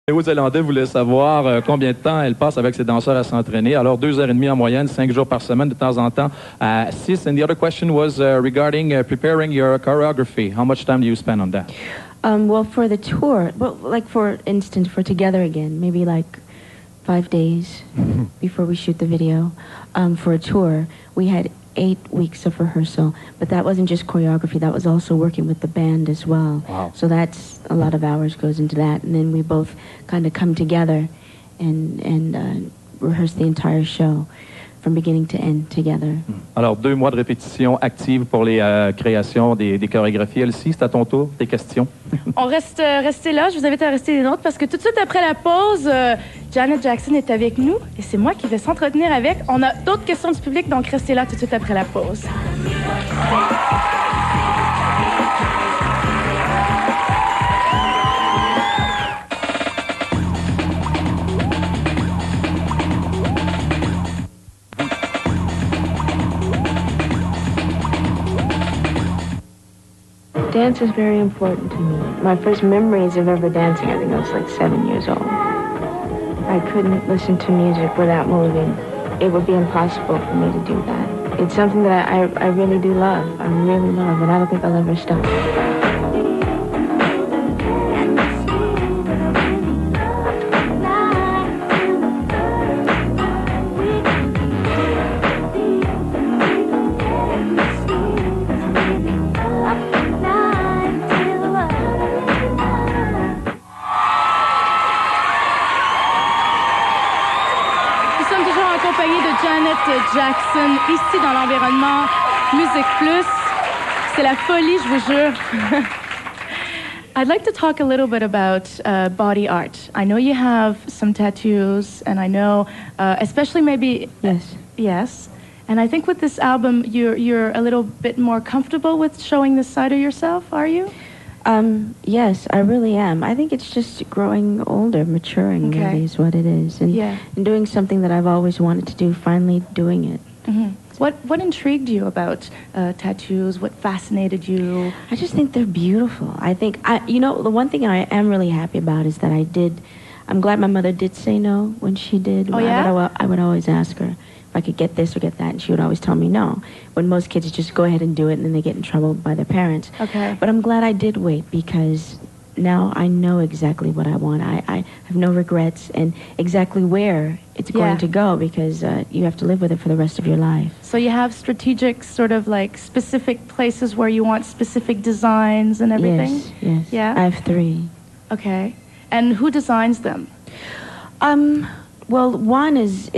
Les Néo-Zélandais voulaient savoir combien de temps elle passe avec ses danseurs à s'entraîner. Alors, 2h30 en moyenne, 5 jours par semaine, de temps en temps à 6. And the other question was regarding preparing your choreography. How much time do you spend on that? Well, for the tour, like for instance, for Together Again, maybe like 5 days before we shoot the video. For a tour, we had 8 weeks of rehearsal, but that wasn't just choreography, that was also working with the band as well. Wow. So that's a lot of hours goes into that, and then we both kind of come together and rehearse the entire show from beginning to end together. Alors, 2 mois de répétition active pour les créations des chorégraphies. Elsie, c'est à ton tour, tes questions. On reste resté là. Je vous invite à rester les nôtres parce que tout de suite après la pause, Janet Jackson est avec nous et c'est moi qui vais s'entretenir avec. On a d'autres questions du public, donc restez là tout de suite après la pause. Dance is very important to me. My first memories of ever dancing, I think I was like 7 years old. I couldn't listen to music without moving. It would be impossible for me to do that. It's something that I really do love. I really love, and I don't think I'll ever stop. Janet Jackson, ici dans l'environnement Musique Plus. C'est la folie, je vous jure. I'd like to talk a little bit about body art. I know you have some tattoos, and I know, especially maybe... Yes. Yes. And I think with this album, you're a little bit more comfortable with showing this side of yourself, are you? Yes, I really am. I think it's just growing older, maturing, Okay. really is what it is. And, Yeah. and doing something that I've always wanted to do, finally doing it. Mm-hmm. What intrigued you about tattoos? What fascinated you? I just think they're beautiful. I think, the one thing I am really happy about is that I'm glad my mother did say no when she did. Oh, yeah? I would always ask her if I could get this or get that, and she would always tell me no. When most kids just go ahead and do it, and then they get in trouble by their parents. Okay. But I'm glad I did wait, because now I know exactly what I want. I have no regrets, and exactly where it's going to go, because you have to live with it for the rest of your life. So you have strategic, sort of like specific places where you want specific designs and everything? Yes. Yeah? I have 3. Okay. And who designs them? Well, one is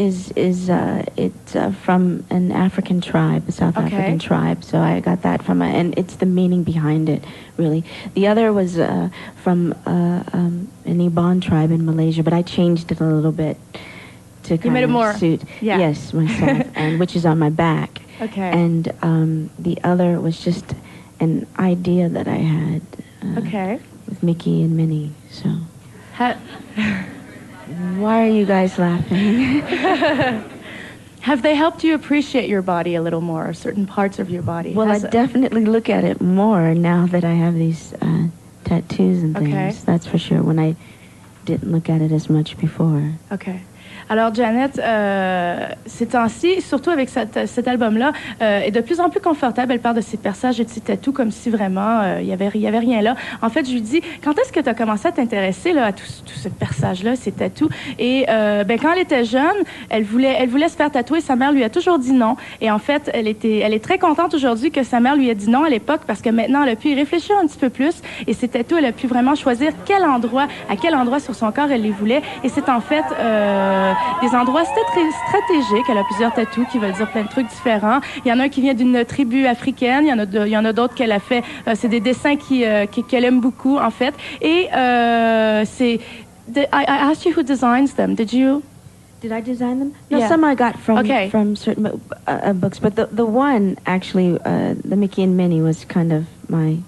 from an African tribe, a South African tribe. So I got that from and it's the meaning behind it, really. The other was from an Iban tribe in Malaysia, but I changed it a little bit to kind of suit. Yeah. Yes, myself, and which is on my back. Okay. And the other was just an idea that I had. Okay. With Mickey and Minnie. So. Ha- Why are you guys laughing? Have they helped you appreciate your body a little more, or certain parts of your body? Well, I definitely look at it more now that I have these tattoos and things. Okay. That's for sure, when I didn't look at it as much before. Okay. Alors, Janet, ces temps-ci, surtout avec cet album-là, est de plus en plus confortable. Elle parle de ses perçages et de ses tatous comme si vraiment il y avait rien là. En fait, je lui dis, quand est-ce que tu as commencé à t'intéresser là, à tout ce perçage-là, ces tatous? Et quand elle était jeune, elle voulait se faire tatouer. Sa mère lui a toujours dit non. Et en fait, elle est très contente aujourd'hui que sa mère lui ait dit non à l'époque, parce que maintenant, elle a pu y réfléchir un petit peu plus. Et ses tatous, elle a pu vraiment choisir à quel endroit sur son corps elle les voulait. Et c'est en fait... des endroits stratégiques. Elle a plusieurs tatous qui veulent dire plein de trucs différents. Il y en a un qui vient d'une tribu africaine. Il y en a d'autres qu'elle a fait. C'est des dessins qu'elle aime beaucoup, en fait. Et I asked you who designs them. Did I design them? No, some I got from certain books. But the one, actually, the Mickey and Minnie was kind of my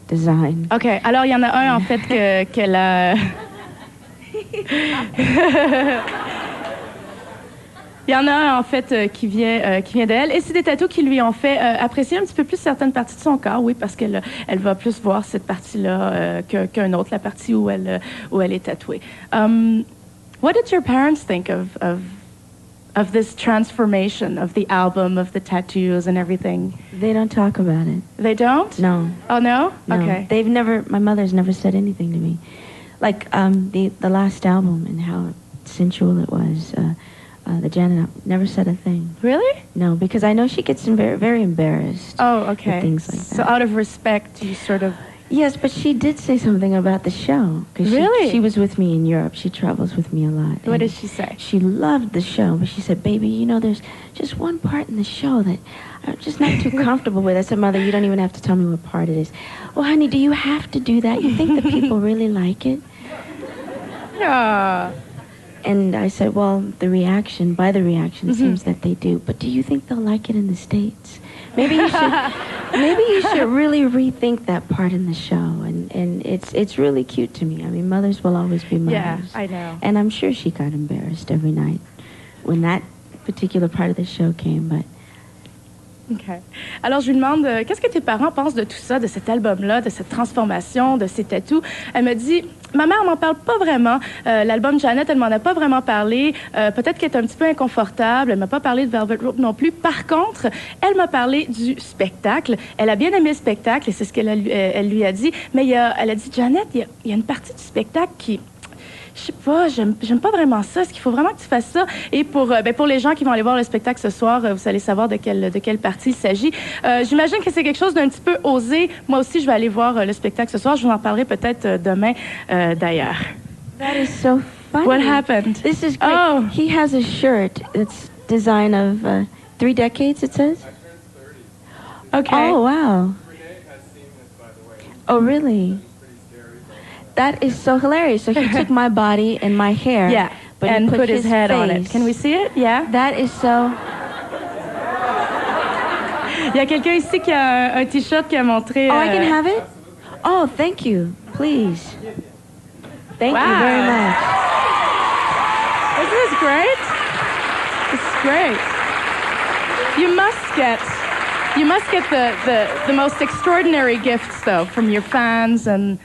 design. OK. Alors, il y en a un, en fait, qu'elle a... Il y en a un, en fait, qui vient d'elle. Et c'est des tatous qui lui ont fait apprécier un petit peu plus certaines parties de son corps, oui, parce qu'elle va plus voir cette partie-là qu'un autre, la partie où elle est tatouée. What did your parents think of this transformation of the album, of the tattoos and everything? They don't talk about it. They don't? No. Oh, no? No. Okay. My mother's never said anything to me. Like, the last album and how sensual it was, the Janet never said a thing. Really? No, because I know she gets very embarrassed. Oh, okay. With things like that. So out of respect, you sort of... Yes, but she did say something about the show. Really? She was with me in Europe. She travels with me a lot. What did she say? She loved the show, but she said, baby, you know, there's just one part in the show that I'm just not too comfortable with. I said, Mother, you don't even have to tell me what part it is. Well, honey, do you have to do that? You think the people really like it? Yeah. And I said, well, by the reaction, it seems that they do. But do you think they'll like it in the States? Maybe you should really rethink that part in the show. And it's really cute to me. I mean, mothers will always be mothers. Yeah, I know. And I'm sure she got embarrassed every night when that particular part of the show came, but... OK. Alors, je lui demande, qu'est-ce que tes parents pensent de tout ça, de cet album-là, de cette transformation, de ces tatous? Elle me dit, ma mère m'en parle pas vraiment. L'album Janet, elle m'en a pas vraiment parlé. Peut-être qu'elle est un petit peu inconfortable. Elle m'a pas parlé de Velvet Rope non plus. Par contre, elle m'a parlé du spectacle. Elle a bien aimé le spectacle et c'est ce elle lui a dit. Mais elle a dit, Janet, il y a une partie du spectacle qui... Je sais pas, j'aime pas vraiment ça. Est-ce qu'il faut vraiment que tu fasses ça? Et pour les gens qui vont aller voir le spectacle ce soir, vous allez savoir de quelle partie il s'agit. J'imagine que c'est quelque chose d'un petit peu osé. Moi aussi, je vais aller voir le spectacle ce soir. Je vous en parlerai peut-être demain, d'ailleurs. That is so funny. What happened? This is great. Oh. He has a shirt. It's design of 3 decades, it says? Okay. Oh, wow. Renee has seen this, by the way. Oh, really? Pretty scary, but That is so hilarious. So he took my body and my hair, Yeah, but he and put his head on it. face. Can we see it? Yeah. That is so... Il y a quelqu'un ici qui a un T-shirt qui a montré... Oh, I can have it? Oh, thank you. Please. Thank you very much. Isn't this great? This is great. You must get the most extraordinary gifts, though, from your fans and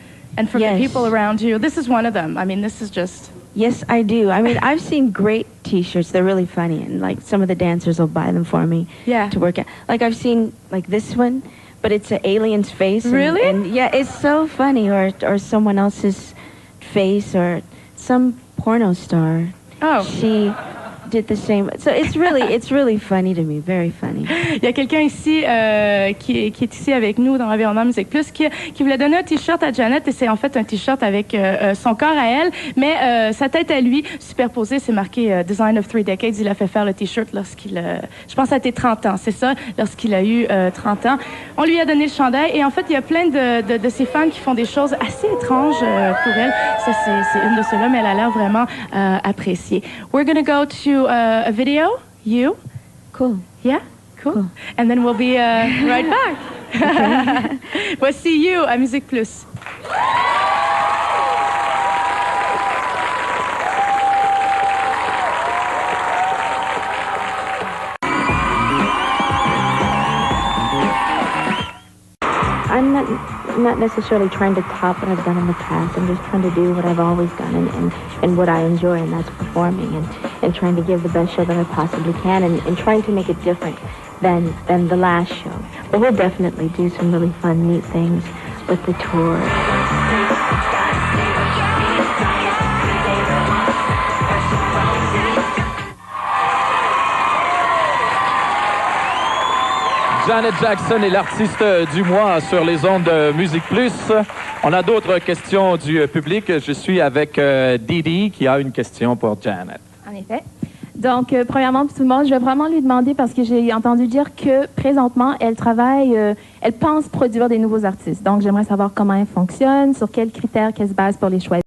from Yes. the people around you. This is one of them. I mean, this is just... Yes, I do. I mean, I've seen great T-shirts. They're really funny, and like some of the dancers will buy them for me Yeah. to work out. Like I've seen like this one, but it's an alien's face. And, Really? And yeah, it's so funny. Or someone else's face, or some porno star. Oh. She did the same. So it's really funny to me. Very funny. Il y a quelqu'un ici qui est ici avec nous dans Environnement Musique Plus qui voulait donner un T-shirt à Janet et c'est en fait un T-shirt avec son corps à elle, mais sa tête à lui superposée, c'est marqué Design of 3 Decades. Il a fait faire le T-shirt lorsqu'il, je pense, à tes 30 ans, c'est ça, lorsqu'il a eu 30 ans. On lui a donné le chandail et en fait, il y a plein de ses fans qui font des choses assez étranges pour elle. Ça, c'est une de ceux-là, mais elle a l'air vraiment appréciée. We're gonna go to a video. You? Cool. Yeah? Cool. And then we'll be right back. Voici You à Musique Plus. I'm not necessarily trying to top what I've done in the past. I'm just trying to do what I've always done and what I enjoy, and that's performing and trying to give the best show that I possibly can and trying to make it different than the last show. But we'll definitely do some really fun, neat things with the tour. Janet Jackson est l'artiste du mois sur les ondes de Musique Plus. On a d'autres questions du public. Je suis avec Didi qui a une question pour Janet. En effet. Donc, premièrement, pour tout le monde, je vais vraiment lui demander, parce que j'ai entendu dire que présentement, elle travaille, elle pense produire des nouveaux artistes. Donc, j'aimerais savoir comment elle fonctionne, sur quels critères qu'elle se base pour les choisir.